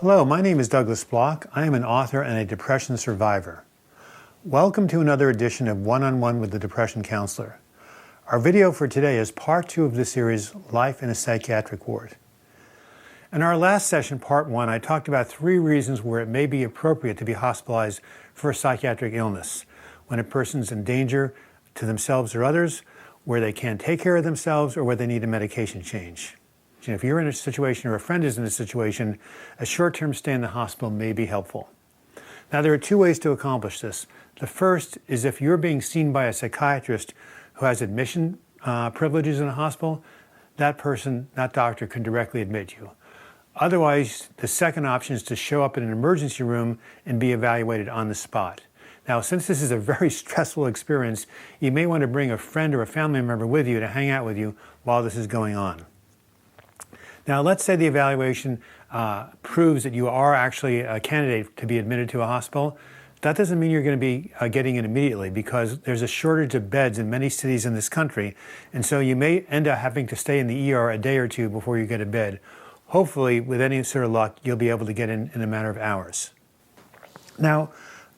Hello, my name is Douglas Bloch. I am an author and a depression survivor. Welcome to another edition of One-on-One with the Depression Counselor. Our video for today is part 2 of the series, Life in a Psychiatric Ward. In our last session, part 1, I talked about 3 reasons where it may be appropriate to be hospitalized for a psychiatric illness. When a person's in danger to themselves or others, where they can't take care of themselves, or where they need a medication change. If you're in a situation or a friend is in a situation, a short-term stay in the hospital may be helpful. Now, there are 2 ways to accomplish this. The first is if you're being seen by a psychiatrist who has admission privileges in a hospital, that person, that doctor, can directly admit you. Otherwise, the second option is to show up in an emergency room and be evaluated on the spot. Now, since this is a very stressful experience, you may want to bring a friend or a family member with you to hang out with you while this is going on. Now, let's say the evaluation proves that you are actually a candidate to be admitted to a hospital. That doesn't mean you're going to be getting in immediately, because there's a shortage of beds in many cities in this country, and so you may end up having to stay in the ER a day or 2 before you get a bed. Hopefully, with any sort of luck, you'll be able to get in a matter of hours. Now,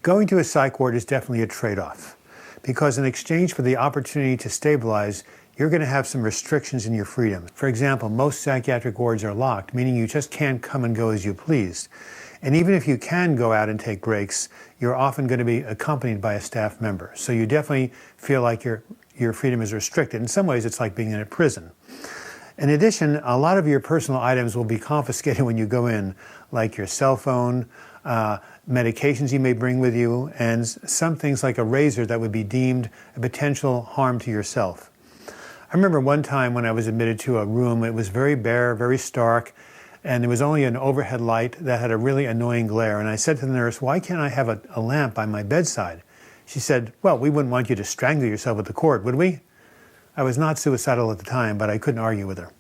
going to a psych ward is definitely a trade-off, because in exchange for the opportunity to stabilize, you're going to have some restrictions in your freedom. For example, most psychiatric wards are locked, meaning you just can't come and go as you please. And even if you can go out and take breaks, you're often going to be accompanied by a staff member. So you definitely feel like your freedom is restricted. In some ways, it's like being in a prison. In addition, a lot of your personal items will be confiscated when you go in, like your cell phone, medications you may bring with you, and some things like a razor that would be deemed a potential harm to yourself. I remember one time when I was admitted to a room, it was very bare, very stark, and there was only an overhead light that had a really annoying glare. And I said to the nurse, "Why can't I have a lamp by my bedside?" She said, "Well, we wouldn't want you to strangle yourself with the cord, would we?" I was not suicidal at the time, but I couldn't argue with her.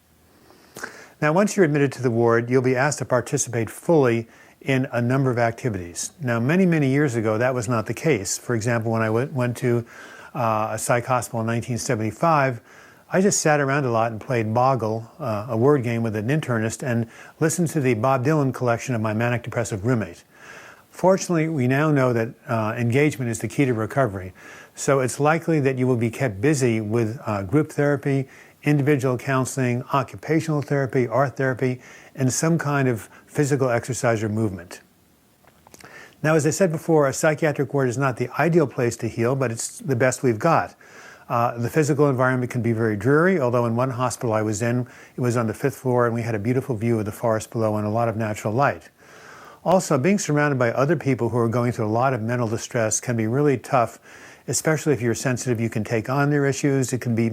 Now, once you're admitted to the ward, you'll be asked to participate fully in a number of activities. Now, many, many years ago, that was not the case. For example, when I went to a psych hospital in 1975, I just sat around a lot and played Boggle, a word game with an internist, and listened to the Bob Dylan collection of my manic depressive roommate. Fortunately, we now know that engagement is the key to recovery. So it's likely that you will be kept busy with group therapy, individual counseling, occupational therapy, art therapy, and some kind of physical exercise or movement. Now, as I said before, a psychiatric ward is not the ideal place to heal, but it's the best we've got. The physical environment can be very dreary, although in one hospital I was in, it was on the 5th floor and we had a beautiful view of the forest below and a lot of natural light. Also, being surrounded by other people who are going through a lot of mental distress can be really tough, especially if you're sensitive. You can take on their issues. It can be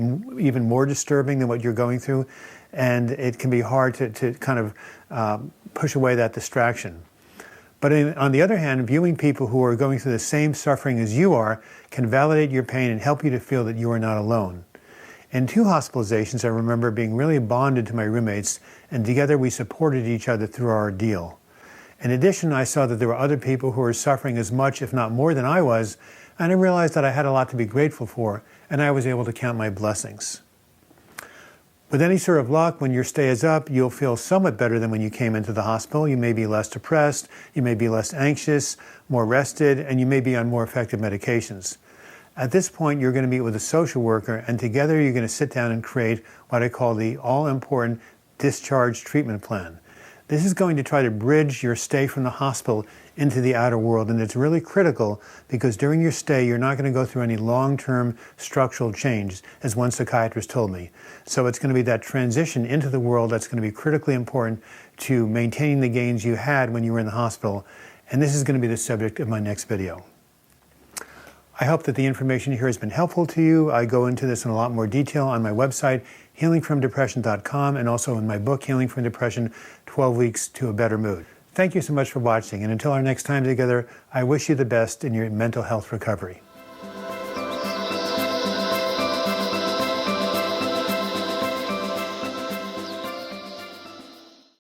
even more disturbing than what you're going through, and it can be hard to kind of push away that distraction. But on the other hand, viewing people who are going through the same suffering as you are can validate your pain and help you to feel that you are not alone. In 2 hospitalizations, I remember being really bonded to my roommates, and together we supported each other through our ordeal. In addition, I saw that there were other people who were suffering as much, if not more, than I was, and I realized that I had a lot to be grateful for, and I was able to count my blessings. With any sort of luck, when your stay is up, you'll feel somewhat better than when you came into the hospital. You may be less depressed, you may be less anxious, more rested, and you may be on more effective medications. At this point, you're going to meet with a social worker, and together you're going to sit down and create what I call the all-important discharge treatment plan. This is going to try to bridge your stay from the hospital into the outer world, and it's really critical because during your stay, you're not going to go through any long-term structural change, as one psychiatrist told me. So it's going to be that transition into the world that's going to be critically important to maintaining the gains you had when you were in the hospital, and this is going to be the subject of my next video. I hope that the information here has been helpful to you. I go into this in a lot more detail on my website, healingfromdepression.com, and also in my book, Healing from Depression, 12 Weeks to a Better Mood. Thank you so much for watching, and until our next time together, I wish you the best in your mental health recovery.